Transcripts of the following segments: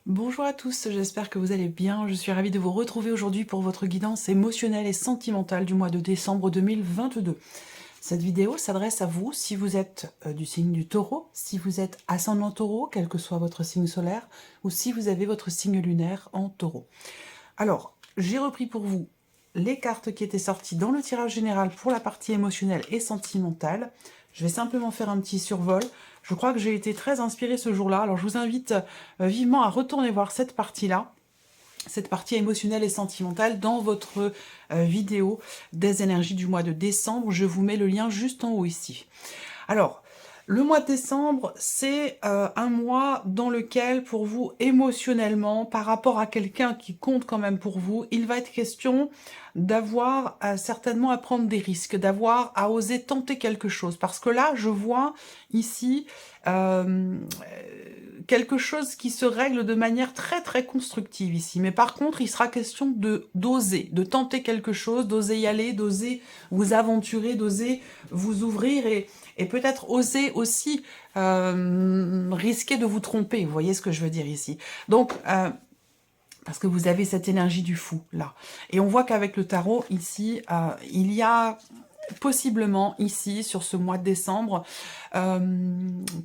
Bonjour à tous, j'espère que vous allez bien. Je suis ravie de vous retrouver aujourd'hui pour votre guidance émotionnelle et sentimentale du mois de décembre 2022. Cette vidéo s'adresse à vous si vous êtes du signe du taureau, si vous êtes ascendant taureau, quel que soit votre signe solaire, ou si vous avez votre signe lunaire en taureau. Alors, j'ai repris pour vous les cartes qui étaient sorties dans le tirage général pour la partie émotionnelle et sentimentale. Je vais simplement faire un petit survol. Je crois que j'ai été très inspirée ce jour-là, alors je vous invite vivement à retourner voir cette partie-là, cette partie émotionnelle et sentimentale dans votre vidéo des énergies du mois de décembre. Je vous mets le lien juste en haut ici. Alors, le mois de décembre, c'est un mois dans lequel, pour vous, émotionnellement, par rapport à quelqu'un qui compte quand même pour vous, il va être question d'avoir certainement à prendre des risques, d'avoir à oser tenter quelque chose. Parce que là, je vois ici quelque chose qui se règle de manière très très constructive ici. Mais par contre, il sera question d'oser, de tenter quelque chose, d'oser y aller, d'oser vous aventurer, d'oser vous ouvrir et peut-être oser aussi risquer de vous tromper. Vous voyez ce que je veux dire ici. Donc, parce que vous avez cette énergie du fou, là. Et on voit qu'avec le tarot, ici, il y a possiblement, ici, sur ce mois de décembre,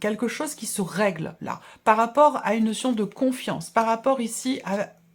quelque chose qui se règle, là. Par rapport à une notion de confiance, par rapport ici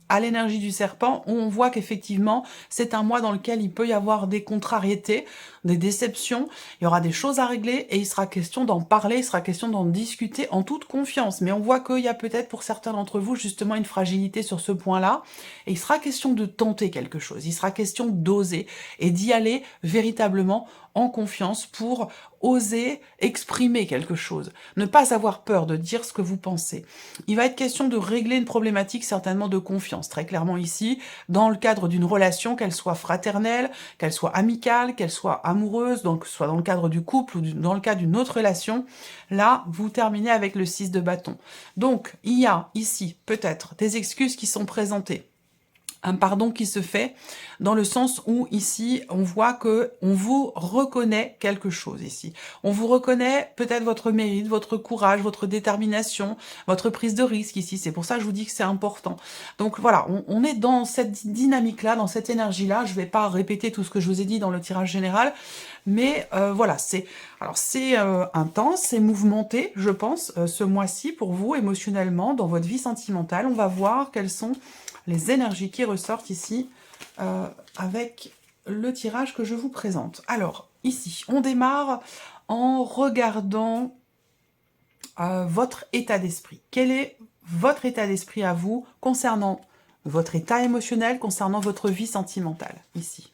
à l'énergie du serpent, où on voit qu'effectivement, c'est un mois dans lequel il peut y avoir des contrariétés, des déceptions, il y aura des choses à régler, et il sera question d'en parler, il sera question d'en discuter en toute confiance. Mais on voit qu'il y a peut-être pour certains d'entre vous, justement, une fragilité sur ce point-là, et il sera question de tenter quelque chose, il sera question d'oser, et d'y aller véritablement en confiance pour oser exprimer quelque chose, ne pas avoir peur de dire ce que vous pensez. Il va être question de régler une problématique certainement de confiance, très clairement ici, dans le cadre d'une relation, qu'elle soit fraternelle, qu'elle soit amicale, qu'elle soit amoureuse, donc soit dans le cadre du couple ou dans le cadre d'une autre relation. Là, vous terminez avec le 6 de bâton. Donc, il y a ici peut-être des excuses qui sont présentées, un pardon qui se fait, dans le sens où ici, on voit que on vous reconnaît quelque chose ici. On vous reconnaît peut-être votre mérite, votre courage, votre détermination, votre prise de risque ici. C'est pour ça que je vous dis que c'est important. Donc voilà, on est dans cette dynamique-là, dans cette énergie-là. Je ne vais pas répéter tout ce que je vous ai dit dans le tirage général, mais voilà, c'est intense, c'est mouvementé, je pense, ce mois-ci pour vous, émotionnellement, dans votre vie sentimentale. On va voir quelles sont les énergies qui ressortent ici avec le tirage que je vous présente. Alors, ici, on démarre en regardant votre état d'esprit. Quel est votre état d'esprit à vous concernant votre état émotionnel, concernant votre vie sentimentale, ici?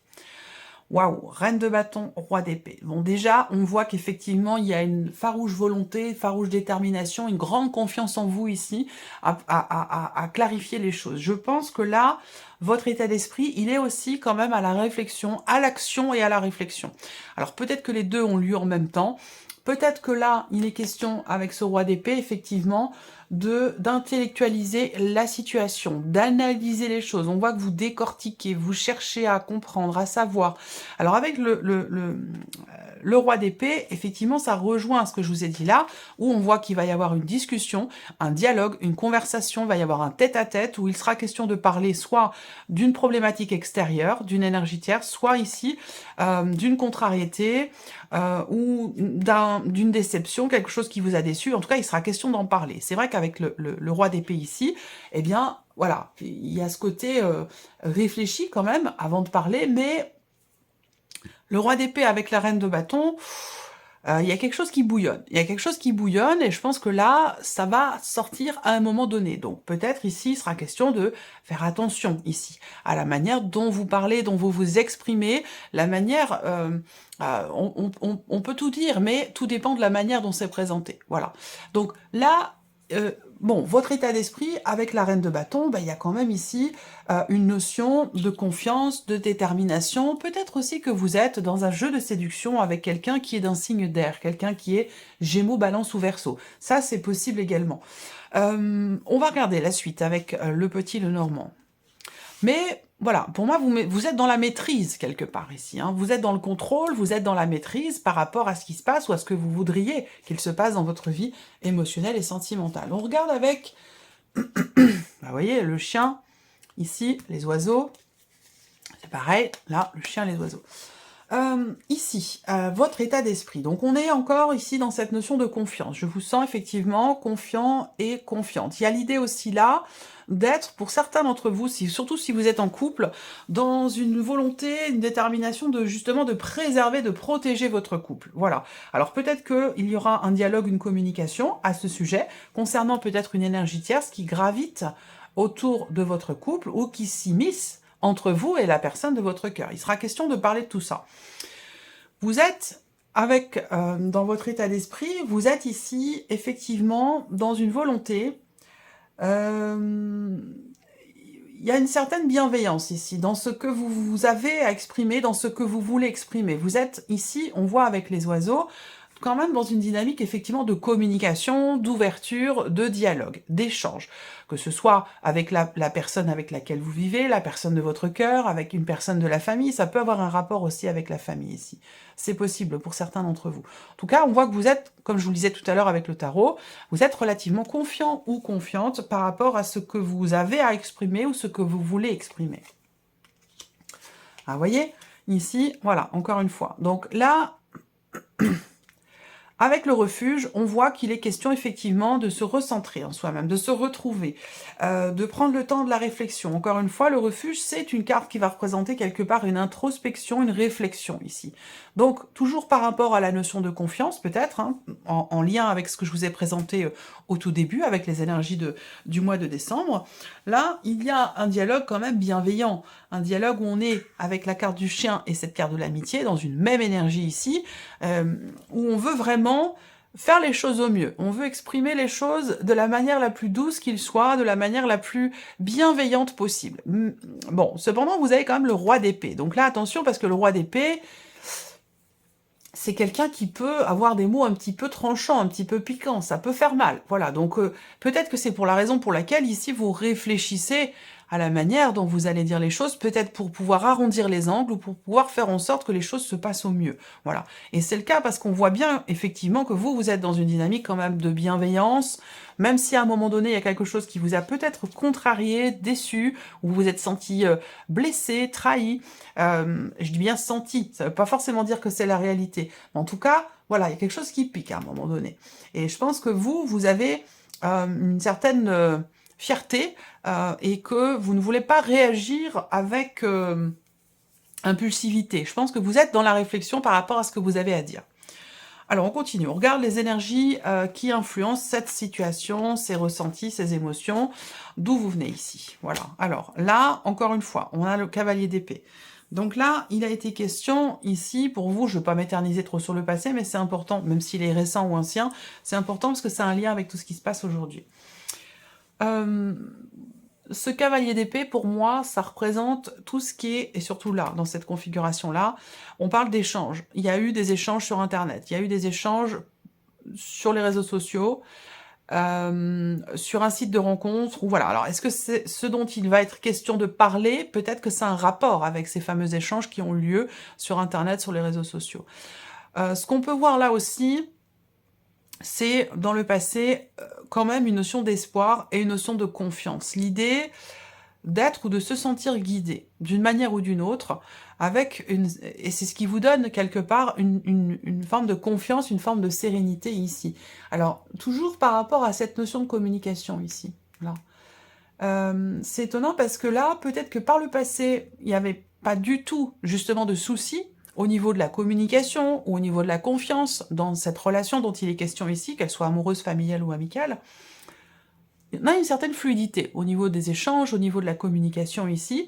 Waouh, reine de bâton, roi d'épée. Bon, déjà, on voit qu'effectivement, il y a une farouche volonté, farouche détermination, une grande confiance en vous ici, à clarifier les choses. Je pense que là, votre état d'esprit, il est aussi quand même à la réflexion, à l'action et à la réflexion. Alors, peut-être que les deux ont lieu en même temps. Peut-être que là, il est question, avec ce roi d'épée, effectivement, d'intellectualiser la situation, d'analyser les choses. On voit que vous décortiquez, vous cherchez à comprendre, à savoir. Alors avec le roi d'épée, effectivement, ça rejoint ce que je vous ai dit là, où on voit qu'il va y avoir une discussion, un dialogue, une conversation, il va y avoir un tête-à-tête, où il sera question de parler soit d'une problématique extérieure, d'une énergie tierce, soit ici d'une contrariété, ou d'une déception, quelque chose qui vous a déçu. En tout cas, il sera question d'en parler. C'est vrai qu'avec le roi d'épée ici, eh bien, voilà, il y a ce côté réfléchi quand même avant de parler, mais le roi d'épée avec la reine de bâton, il y a quelque chose qui bouillonne. Il y a quelque chose qui bouillonne et je pense que là, ça va sortir à un moment donné. Donc peut-être ici, il sera question de faire attention ici à la manière dont vous parlez, dont vous vous exprimez, la manière... on peut tout dire, mais tout dépend de la manière dont c'est présenté. Voilà. Donc là... bon, votre état d'esprit, avec la reine de bâton, ben, il y a quand même ici une notion de confiance, de détermination. Peut-être aussi que vous êtes dans un jeu de séduction avec quelqu'un qui est d'un signe d'air, quelqu'un qui est Gémeaux, Balance ou Verseau. Ça, c'est possible également. On va regarder la suite avec le petit Lenormand. Mais voilà, pour moi, vous êtes dans la maîtrise quelque part ici. Hein. Vous êtes dans le contrôle, vous êtes dans la maîtrise par rapport à ce qui se passe ou à ce que vous voudriez qu'il se passe dans votre vie émotionnelle et sentimentale. On regarde avec Vous voyez, le chien, ici, les oiseaux, c'est pareil, là, le chien, les oiseaux. Ici, votre état d'esprit. Donc, on est encore ici dans cette notion de confiance. Je vous sens effectivement confiant et confiante. Il y a l'idée aussi là d'être, pour certains d'entre vous, surtout si vous êtes en couple, dans une volonté, une détermination de justement de préserver, de protéger votre couple. Voilà. Alors, peut-être qu'il y aura un dialogue, une communication à ce sujet, concernant peut-être une énergie tierce qui gravite autour de votre couple ou qui s'immisce entre vous et la personne de votre cœur. Il sera question de parler de tout ça. Vous êtes avec, dans votre état d'esprit, vous êtes ici effectivement dans une volonté. Il y a une certaine bienveillance ici, dans ce que vous avez à exprimer, dans ce que vous voulez exprimer. Vous êtes ici, on voit avec les oiseaux, quand même dans une dynamique effectivement de communication, d'ouverture, de dialogue, d'échange. Que ce soit avec la personne avec laquelle vous vivez, la personne de votre cœur, avec une personne de la famille, ça peut avoir un rapport aussi avec la famille ici. C'est possible pour certains d'entre vous. En tout cas, on voit que vous êtes, comme je vous le disais tout à l'heure avec le tarot, vous êtes relativement confiant ou confiante par rapport à ce que vous avez à exprimer ou ce que vous voulez exprimer. Ah, vous voyez, ici, voilà, encore une fois. Donc là... Avec le refuge, on voit qu'il est question effectivement de se recentrer en soi-même, de se retrouver, de prendre le temps de la réflexion. Encore une fois, le refuge, c'est une carte qui va représenter quelque part une introspection, une réflexion ici. Donc, toujours par rapport à la notion de confiance, peut-être, hein, en lien avec ce que je vous ai présenté au tout début, avec les énergies du mois de décembre, là, il y a un dialogue quand même bienveillant, un dialogue où on est avec la carte du chien et cette carte de l'amitié, dans une même énergie ici, où on veut vraiment faire les choses au mieux. On veut exprimer les choses de la manière la plus douce qu'il soit, de la manière la plus bienveillante possible. Bon, cependant, vous avez quand même le roi d'épée. Donc là, attention, parce que le roi d'épée, c'est quelqu'un qui peut avoir des mots un petit peu tranchants, un petit peu piquants, ça peut faire mal. Voilà, donc peut-être que c'est pour la raison pour laquelle ici vous réfléchissez à la manière dont vous allez dire les choses, peut-être pour pouvoir arrondir les angles ou pour pouvoir faire en sorte que les choses se passent au mieux. Voilà, et c'est le cas parce qu'on voit bien effectivement que vous êtes dans une dynamique quand même de bienveillance, même si à un moment donné il y a quelque chose qui vous a peut-être contrarié, déçu, ou vous vous êtes senti blessé, trahi. Je dis bien senti, ça ne veut pas forcément dire que c'est la réalité. Mais en tout cas, voilà, il y a quelque chose qui pique à un moment donné. Et je pense que vous avez une certaine fierté et que vous ne voulez pas réagir avec impulsivité. Je pense que vous êtes dans la réflexion par rapport à ce que vous avez à dire. Alors, on continue. On regarde les énergies qui influencent cette situation, ces ressentis, ces émotions, d'où vous venez ici. Voilà. Alors, là, encore une fois, on a le cavalier d'épée. Donc là, il a été question ici, pour vous, je ne veux pas m'éterniser trop sur le passé, mais c'est important, même s'il est récent ou ancien, c'est important parce que c'est un lien avec tout ce qui se passe aujourd'hui. Ce cavalier d'épée, pour moi, ça représente tout ce qui est, et surtout là, dans cette configuration-là, on parle d'échanges. Il y a eu des échanges sur Internet, il y a eu des échanges sur les réseaux sociaux, sur un site de rencontre, ou voilà. Alors, est-ce que c'est ce dont il va être question de parler? Peut-être que c'est un rapport avec ces fameux échanges qui ont eu lieu sur Internet, sur les réseaux sociaux. Ce qu'on peut voir là aussi, c'est dans le passé quand même une notion d'espoir et une notion de confiance. L'idée d'être ou de se sentir guidé d'une manière ou d'une autre, avec et c'est ce qui vous donne quelque part une forme de confiance, une forme de sérénité ici. Alors, toujours par rapport à cette notion de communication ici. Là. C'est étonnant parce que là, peut-être que par le passé, il n'y avait pas du tout justement de soucis au niveau de la communication ou au niveau de la confiance dans cette relation dont il est question ici, qu'elle soit amoureuse, familiale ou amicale. Il y a une certaine fluidité au niveau des échanges, au niveau de la communication ici,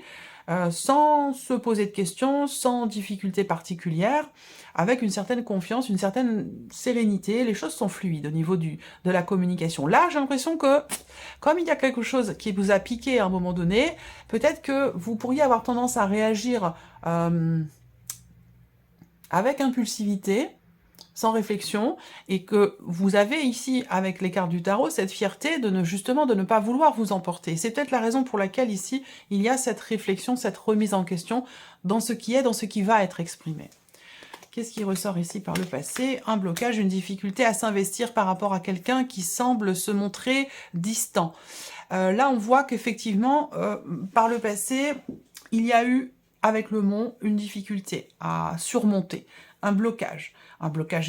sans se poser de questions, sans difficulté particulière, avec une certaine confiance, une certaine sérénité. Les choses sont fluides au niveau de la communication. Là, j'ai l'impression que, comme il y a quelque chose qui vous a piqué à un moment donné, peut-être que vous pourriez avoir tendance à réagir avec impulsivité, sans réflexion, et que vous avez ici, avec les cartes du tarot, cette fierté de justement de ne pas vouloir vous emporter. C'est peut-être la raison pour laquelle ici, il y a cette réflexion, cette remise en question dans ce qui est, dans ce qui va être exprimé. Qu'est-ce qui ressort ici par le passé? Un blocage, une difficulté à s'investir par rapport à quelqu'un qui semble se montrer distant. Là, on voit qu'effectivement, par le passé, il y a eu, avec le mont, une difficulté à surmonter, un blocage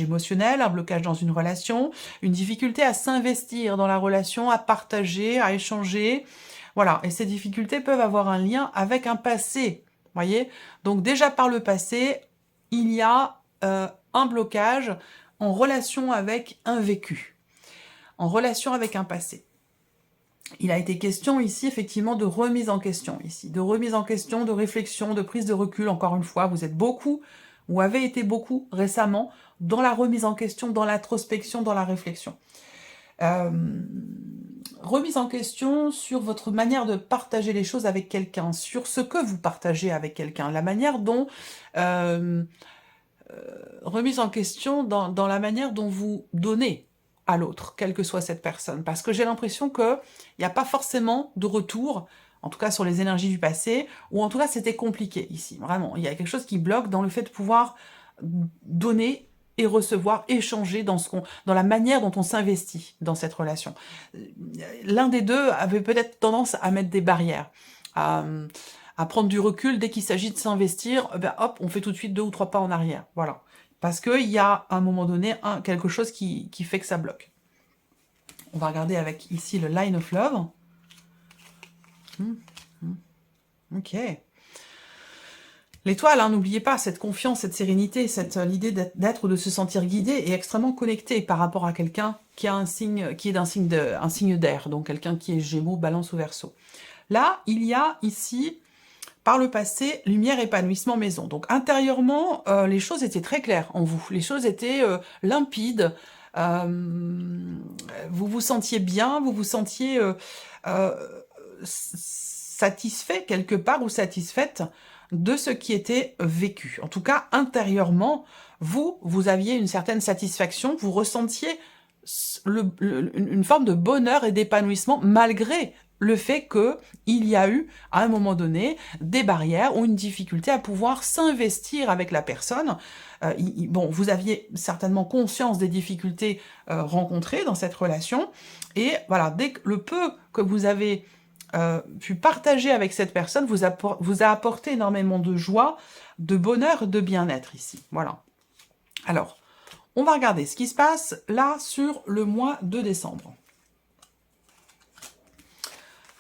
émotionnel, un blocage dans une relation, une difficulté à s'investir dans la relation, à partager, à échanger. Voilà, et ces difficultés peuvent avoir un lien avec un passé, voyez. Donc déjà par le passé, il y a un blocage en relation avec un vécu, en relation avec un passé. Il a été question ici, effectivement, de remise en question, ici, de remise en question, de réflexion, de prise de recul. Encore une fois, vous êtes beaucoup, ou avez été beaucoup récemment, dans la remise en question, dans l'introspection, dans la réflexion. Remise en question sur votre manière de partager les choses avec quelqu'un, sur ce que vous partagez avec quelqu'un, la manière dont... remise en question dans la manière dont vous donnez à l'autre, quelle que soit cette personne. Parce que j'ai l'impression qu'il n'y a pas forcément de retour, en tout cas sur les énergies du passé, ou en tout cas c'était compliqué ici, vraiment. Il y a quelque chose qui bloque dans le fait de pouvoir donner et recevoir, échanger dans la manière dont on s'investit dans cette relation. L'un des deux avait peut-être tendance à mettre des barrières, à prendre du recul dès qu'il s'agit de s'investir, ben hop, on fait tout de suite 2 ou 3 pas en arrière, voilà. Parce qu'il y a, à un moment donné, quelque chose qui fait que ça bloque. On va regarder avec, ici, le Line of Love. Ok. L'étoile, hein, n'oubliez pas, cette confiance, cette sérénité, l'idée d'être ou de se sentir guidé et extrêmement connecté par rapport à quelqu'un qui a un signe d'air, donc quelqu'un qui est Gémeaux, Balance ou Verseau. Là, il y a ici, par le passé, lumière, épanouissement, maison. Donc intérieurement, les choses étaient très claires en vous. Les choses étaient limpides. Vous vous sentiez bien, vous vous sentiez satisfait quelque part ou satisfaite de ce qui était vécu. En tout cas, intérieurement, vous aviez une certaine satisfaction, vous ressentiez une forme de bonheur et d'épanouissement malgré le fait qu'il y a eu, à un moment donné, des barrières ou une difficulté à pouvoir s'investir avec la personne. Bon, vous aviez certainement conscience des difficultés rencontrées dans cette relation, et voilà, dès que le peu que vous avez pu partager avec cette personne vous a apporté énormément de joie, de bonheur, de bien-être ici. Voilà. Alors, on va regarder ce qui se passe là sur le mois de décembre.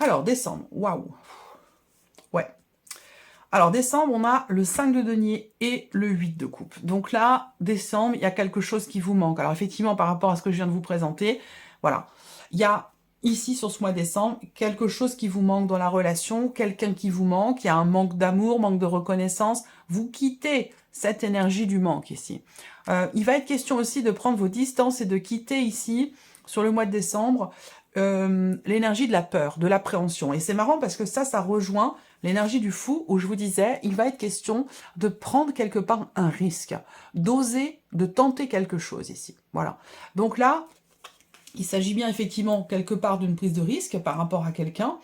Alors, décembre, waouh. Ouais. Alors, décembre, on a le 5 de denier et le 8 de coupe. Donc là, décembre, il y a quelque chose qui vous manque. Alors, effectivement, par rapport à ce que je viens de vous présenter, voilà. Il y a ici, sur ce mois de décembre, quelque chose qui vous manque dans la relation, quelqu'un qui vous manque, il y a un manque d'amour, manque de reconnaissance. Vous quittez cette énergie du manque ici. Il va être question aussi de prendre vos distances et de quitter ici, sur le mois de décembre, l'énergie de la peur, de l'appréhension. Et c'est marrant parce que ça rejoint l'énergie du fou où je vous disais, il va être question de prendre quelque part un risque, d'oser, de tenter quelque chose ici. Voilà. Donc là, il s'agit bien effectivement quelque part d'une prise de risque par rapport à quelqu'un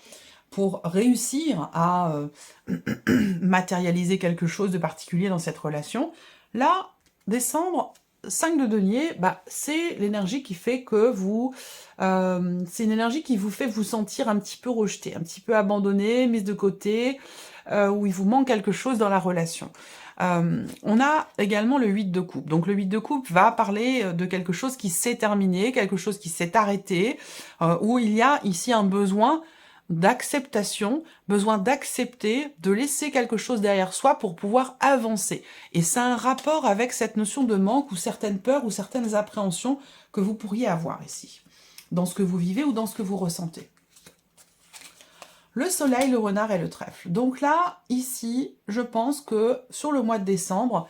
pour réussir à matérialiser quelque chose de particulier dans cette relation. Là, décembre, 5 de denier, bah, c'est l'énergie qui fait que vous... c'est une énergie qui vous fait vous sentir un petit peu rejeté, un petit peu abandonné, mise de côté, où il vous manque quelque chose dans la relation. On a également le 8 de coupe. Donc le 8 de coupe va parler de quelque chose qui s'est terminé, quelque chose qui s'est arrêté, où il y a ici un besoin d'acceptation, besoin d'accepter, de laisser quelque chose derrière soi pour pouvoir avancer. Et ça a un rapport avec cette notion de manque ou certaines peurs ou certaines appréhensions que vous pourriez avoir ici, dans ce que vous vivez ou dans ce que vous ressentez. Le soleil, le renard et le trèfle. Donc là, ici, je pense que sur le mois de décembre,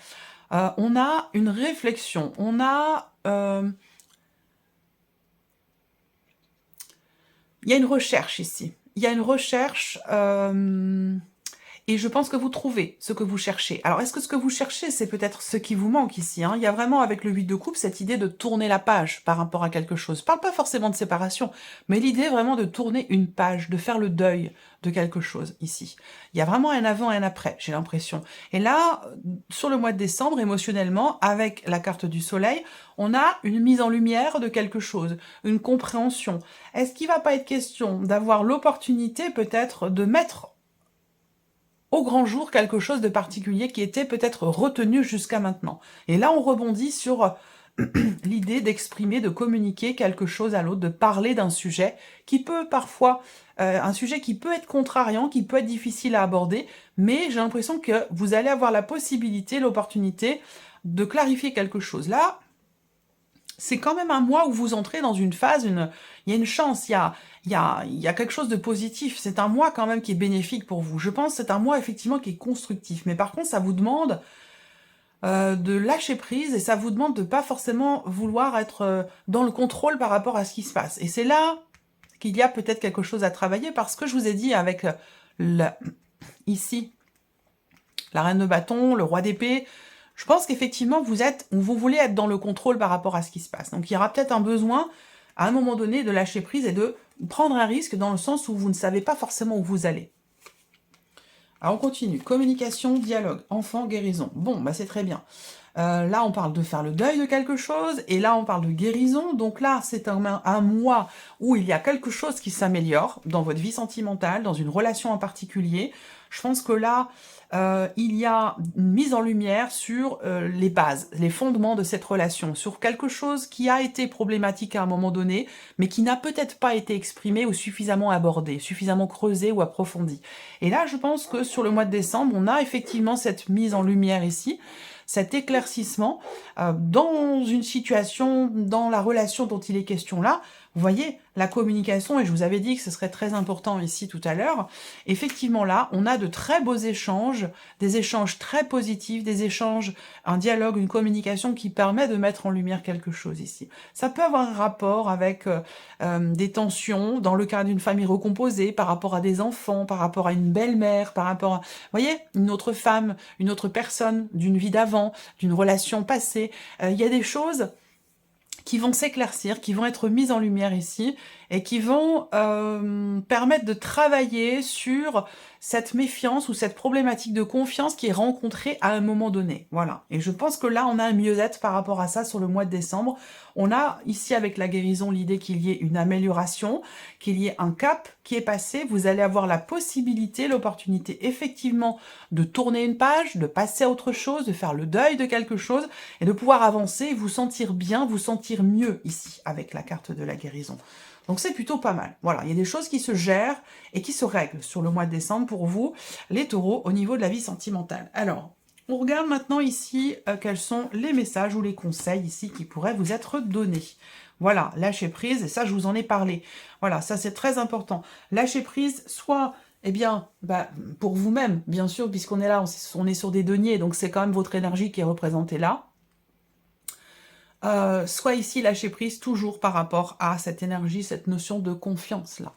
on a une réflexion, on a... il y a une recherche ici. Il y a une recherche Et je pense que vous trouvez ce que vous cherchez. Alors, est-ce que ce que vous cherchez, c'est peut-être ce qui vous manque ici, hein? Il y a vraiment, avec le 8 de coupe, cette idée de tourner la page par rapport à quelque chose. Je parle pas forcément de séparation, mais l'idée vraiment de tourner une page, de faire le deuil de quelque chose ici. Il y a vraiment un avant et un après, j'ai l'impression. Et là, sur le mois de décembre, émotionnellement, avec la carte du soleil, on a une mise en lumière de quelque chose, une compréhension. Est-ce qu'il va pas être question d'avoir l'opportunité peut-être de mettre au grand jour quelque chose de particulier qui était peut-être retenu jusqu'à maintenant. Et là, on rebondit sur l'idée d'exprimer, de communiquer quelque chose à l'autre, de parler d'un sujet qui peut parfois, un sujet qui peut être contrariant, qui peut être difficile à aborder, mais j'ai l'impression que vous allez avoir la possibilité, l'opportunité de clarifier quelque chose. Là, c'est quand même un mois où vous entrez dans une phase, il y a une chance, il y a quelque chose de positif. C'est un mois quand même qui est bénéfique pour vous. Je pense que c'est un mois effectivement qui est constructif. Mais par contre, ça vous demande de lâcher prise et ça vous demande de pas forcément vouloir être dans le contrôle par rapport à ce qui se passe. Et c'est là qu'il y a peut-être quelque chose à travailler parce que je vous ai dit avec ici la reine de bâton, le roi d'épée, je pense qu'effectivement, vous voulez être dans le contrôle par rapport à ce qui se passe. Donc, il y aura peut-être un besoin, à un moment donné, de lâcher prise et de prendre un risque dans le sens où vous ne savez pas forcément où vous allez. Alors, on continue. Communication, dialogue, enfant, guérison. Bon, bah c'est très bien. Là, on parle de faire le deuil de quelque chose, et là, on parle de guérison. Donc là, c'est un mois où il y a quelque chose qui s'améliore dans votre vie sentimentale, dans une relation en particulier. Je pense que là, il y a une mise en lumière sur les bases, les fondements de cette relation, sur quelque chose qui a été problématique à un moment donné, mais qui n'a peut-être pas été exprimé ou suffisamment abordé, suffisamment creusé ou approfondi. Et là, je pense que sur le mois de décembre, on a effectivement cette mise en lumière ici, cet éclaircissement dans une situation, dans la relation dont il est question là. Vous voyez, la communication, et je vous avais dit que ce serait très important ici tout à l'heure, effectivement là, on a de très beaux échanges, des échanges très positifs, des échanges, un dialogue, une communication qui permet de mettre en lumière quelque chose ici. Ça peut avoir un rapport avec des tensions dans le cadre d'une famille recomposée, par rapport à des enfants, par rapport à une belle-mère, par rapport à, vous voyez, une autre femme, une autre personne d'une vie d'avant, d'une relation passée. Il y a des choses qui vont s'éclaircir, qui vont être mises en lumière ici, et qui vont permettre de travailler sur cette méfiance ou cette problématique de confiance qui est rencontrée à un moment donné. Voilà. Et je pense que là, on a un mieux-être par rapport à ça sur le mois de décembre. On a ici, avec la guérison, l'idée qu'il y ait une amélioration, qu'il y ait un cap qui est passé. Vous allez avoir la possibilité, l'opportunité, effectivement, de tourner une page, de passer à autre chose, de faire le deuil de quelque chose, et de pouvoir avancer, vous sentir bien, vous sentir mieux ici, avec la carte de la guérison. Donc c'est plutôt pas mal. Voilà, il y a des choses qui se gèrent et qui se règlent sur le mois de décembre pour vous, les taureaux, au niveau de la vie sentimentale. Alors, on regarde maintenant ici quels sont les messages ou les conseils ici qui pourraient vous être donnés. Voilà, lâcher prise, et ça je vous en ai parlé. Voilà, ça c'est très important. Lâcher prise, soit, eh bien, pour vous-même, bien sûr, puisqu'on est là, on est sur des deniers, donc c'est quand même votre énergie qui est représentée là. Soit ici lâcher prise toujours par rapport à cette énergie, cette notion de confiance là.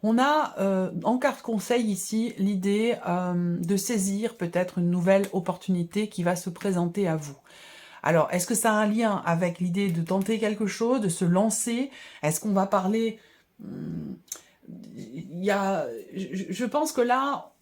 On a en carte conseil ici l'idée de saisir peut-être une nouvelle opportunité qui va se présenter à vous. Alors, est-ce que ça a un lien avec l'idée de tenter quelque chose, de se lancer? Est-ce qu'on va parler... je pense que là,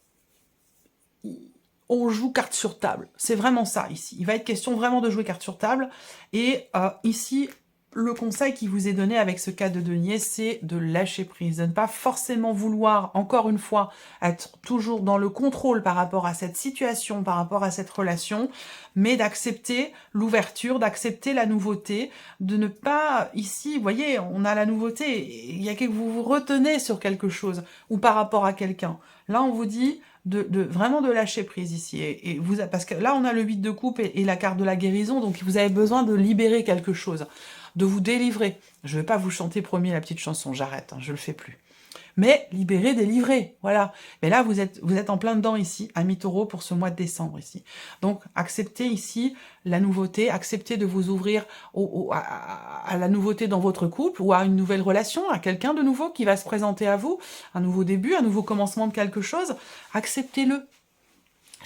on joue carte sur table. C'est vraiment ça, ici. Il va être question vraiment de jouer carte sur table. Et ici, le conseil qui vous est donné avec ce cas de denier, c'est de lâcher prise, de ne pas forcément vouloir, encore une fois, être toujours dans le contrôle par rapport à cette situation, par rapport à cette relation, mais d'accepter l'ouverture, d'accepter la nouveauté, de ne pas, ici, vous voyez, on a la nouveauté, il y a que vous vous retenez sur quelque chose, ou par rapport à quelqu'un. Là, on vous dit... vraiment de lâcher prise ici, et vous, parce que là on a le 8 de coupe et la carte de la guérison, donc vous avez besoin de libérer quelque chose, de vous délivrer. Je vais pas vous chanter promis la petite chanson, j'arrête, hein, je le fais plus. Mais libérer, délivrer, voilà. Mais là, vous êtes en plein dedans ici, amis taureaux, pour ce mois de décembre ici. Donc, acceptez ici la nouveauté, acceptez de vous ouvrir à la nouveauté dans votre couple, ou à une nouvelle relation, à quelqu'un de nouveau qui va se présenter à vous, un nouveau début, un nouveau commencement de quelque chose. Acceptez-le.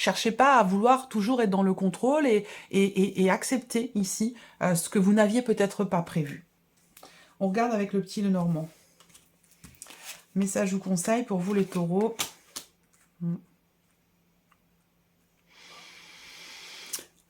Cherchez pas à vouloir toujours être dans le contrôle et accepter ici ce que vous n'aviez peut-être pas prévu. On regarde avec le petit Lenormand. Message ou conseil pour vous les taureaux.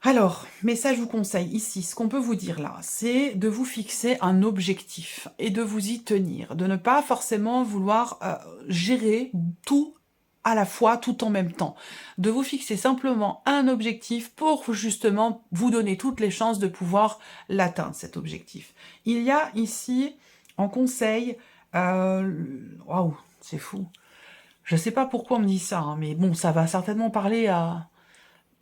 Alors, message ou conseil, ici, ce qu'on peut vous dire là, c'est de vous fixer un objectif et de vous y tenir, de ne pas forcément vouloir gérer tout à la fois, tout en même temps, de vous fixer simplement un objectif pour justement vous donner toutes les chances de pouvoir l'atteindre, cet objectif. Il y a ici, en conseil, waouh, c'est fou, je sais pas pourquoi on me dit ça, hein, mais bon, ça va certainement parler à...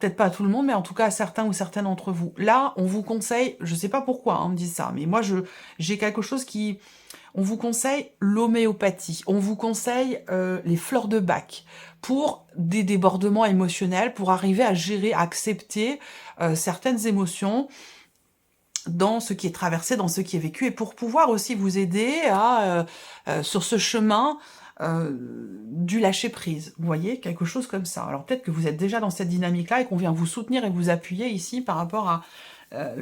Peut-être pas à tout le monde, mais en tout cas à certains ou certaines d'entre vous. Là, on vous conseille, je sais pas pourquoi hein, on me dit ça, mais moi j'ai quelque chose qui... On vous conseille l'homéopathie, on vous conseille les fleurs de Bach pour des débordements émotionnels, pour arriver à gérer, à accepter certaines émotions dans ce qui est traversé, dans ce qui est vécu, et pour pouvoir aussi vous aider à sur ce chemin du lâcher-prise, vous voyez, quelque chose comme ça. Alors peut-être que vous êtes déjà dans cette dynamique-là et qu'on vient vous soutenir et vous appuyer ici par rapport à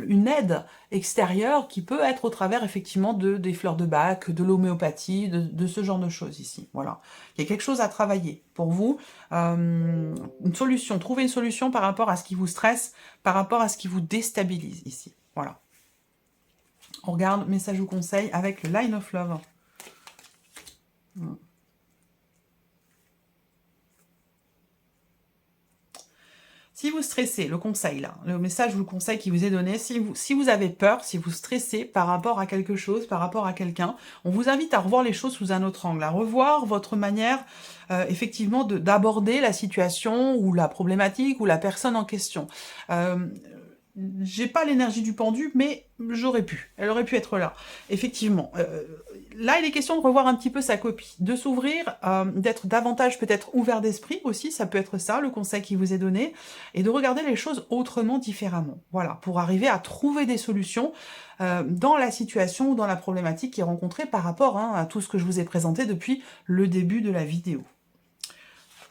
une aide extérieure qui peut être au travers effectivement des fleurs de Bach, de l'homéopathie, de ce genre de choses ici. Voilà, il y a quelque chose à travailler pour vous, une solution, trouver une solution par rapport à ce qui vous stresse, par rapport à ce qui vous déstabilise ici. Voilà. On regarde message ou conseil avec le Line of Love. Si vous stressez, le conseil là, le message ou le conseil qui vous est donné, si vous avez peur, si vous stressez par rapport à quelque chose, par rapport à quelqu'un, on vous invite à revoir les choses sous un autre angle, à revoir votre manière effectivement d'aborder la situation ou la problématique ou la personne en question. J'ai pas l'énergie du pendu, mais j'aurais pu. Elle aurait pu être là. Effectivement. Là, il est question de revoir un petit peu sa copie, de s'ouvrir, d'être davantage peut-être ouvert d'esprit aussi, ça peut être ça, le conseil qui vous est donné, et de regarder les choses autrement, différemment. Voilà, pour arriver à trouver des solutions dans la situation ou dans la problématique qui est rencontrée par rapport à tout ce que je vous ai présenté depuis le début de la vidéo.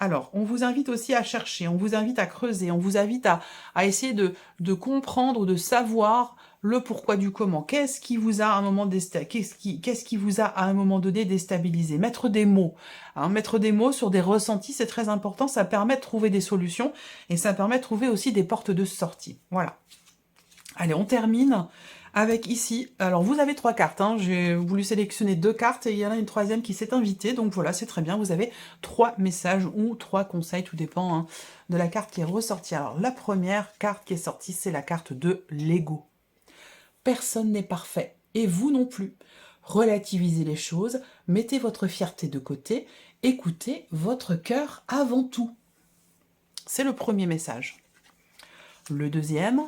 Alors, on vous invite aussi à chercher, on vous invite à creuser, on vous invite à essayer de comprendre, de savoir le pourquoi du comment. Qu'est-ce qui vous a à un moment qu'est-ce qui vous a à un moment donné déstabilisé? Mettre des mots, hein, mettre des mots sur des ressentis, c'est très important, ça permet de trouver des solutions et ça permet de trouver aussi des portes de sortie. Voilà. Allez, on termine avec ici, alors vous avez 3 cartes, hein. J'ai voulu sélectionner 2 cartes et il y en a une troisième qui s'est invitée, donc voilà, c'est très bien, vous avez 3 messages ou 3 conseils, tout dépend hein, de la carte qui est ressortie. Alors la première carte qui est sortie, c'est la carte de l'ego. Personne n'est parfait, et vous non plus. Relativisez les choses, mettez votre fierté de côté, écoutez votre cœur avant tout. C'est le premier message. Le deuxième,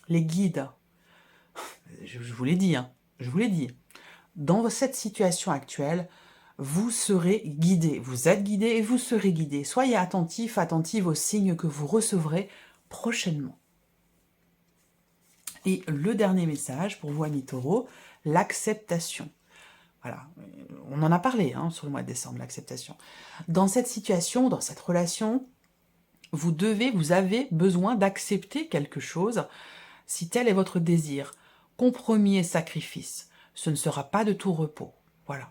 les guides. Je vous l'ai dit, hein, je vous l'ai dit. Dans cette situation actuelle, vous serez guidé. Vous êtes guidé et vous serez guidé. Soyez attentif, attentive aux signes que vous recevrez prochainement. Et le dernier message pour vous, amis taureaux, l'acceptation. Voilà, on en a parlé hein, sur le mois de décembre, l'acceptation. Dans cette situation, dans cette relation, vous avez besoin d'accepter quelque chose si tel est votre désir. Compromis et sacrifice, ce ne sera pas de tout repos. Voilà.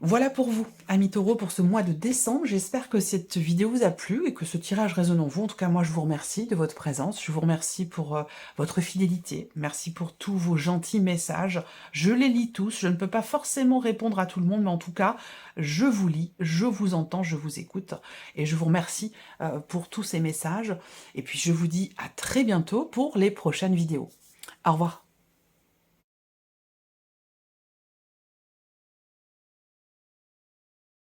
Voilà pour vous, amis taureaux, pour ce mois de décembre. J'espère que cette vidéo vous a plu et que ce tirage résonne en vous. En tout cas, moi, je vous remercie de votre présence. Je vous remercie pour votre fidélité. Merci pour tous vos gentils messages. Je les lis tous. Je ne peux pas forcément répondre à tout le monde, mais en tout cas, je vous lis, je vous entends, je vous écoute. Et je vous remercie pour tous ces messages. Et puis, je vous dis à très bientôt pour les prochaines vidéos. Au revoir.